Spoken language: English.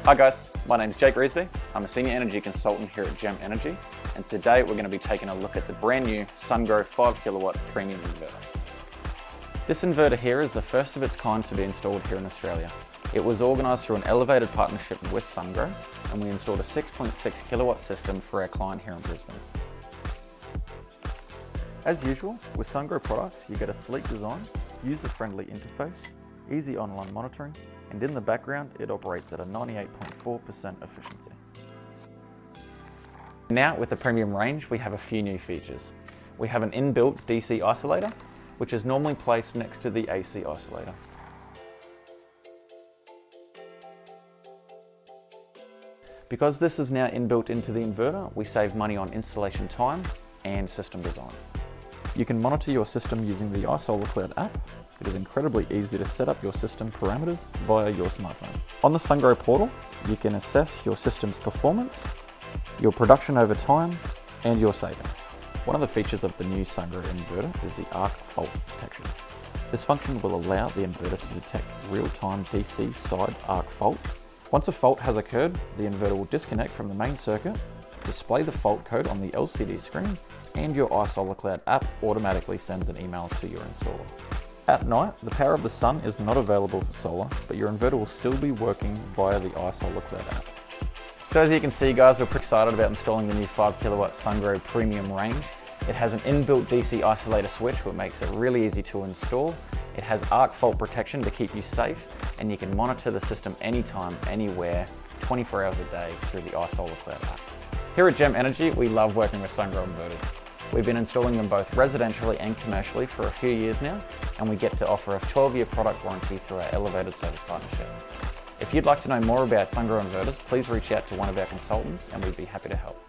Hi guys, my name's Jake Reesby. I'm a Senior Energy Consultant here at Gem Energy, and today we're going to be taking a look at the brand new Sungrow 5 kilowatt premium inverter. This inverter here is the first of its kind to be installed here in Australia. It was organised through an elevated partnership with Sungrow, and we installed a 6.6 kilowatt system for our client here in Brisbane. As usual, with Sungrow products, you get a sleek design, user-friendly interface, easy online monitoring, and in the background, it operates at a 98.4% efficiency. Now, with the premium range, we have a few new features. We have an inbuilt DC isolator, which is normally placed next to the AC isolator. Because this is now inbuilt into the inverter, we save money on installation time and system design. You can monitor your system using the isolator app. It is incredibly easy to set up your system parameters via your smartphone. On the Sungrow portal, you can assess your system's performance, your production over time, and your savings. One of the features of the new Sungrow inverter is the arc fault detection. This function will allow the inverter to detect real-time DC side arc faults. Once a fault has occurred, the inverter will disconnect from the main circuit, display the fault code on the LCD screen, and your isolator app automatically sends an email to your installer. At night, the power of the sun is not available for solar, but your inverter will still be working via the isolator app. So as you can see guys, we're pretty excited about installing the new 5 kilowatt Sungrow premium range. It has an inbuilt DC isolator switch, which makes it really easy to install. It has arc fault protection to keep you safe, and you can monitor the system anytime, anywhere, 24 hours a day through the isolator app. Here at Gem Energy, we love working with Sungrow inverters. We've been installing them both residentially and commercially for a few years now, and we get to offer a 12-year product warranty through our elevated service partnership. If you'd like to know more about Sungrow inverters, please reach out to one of our consultants and we'd be happy to help.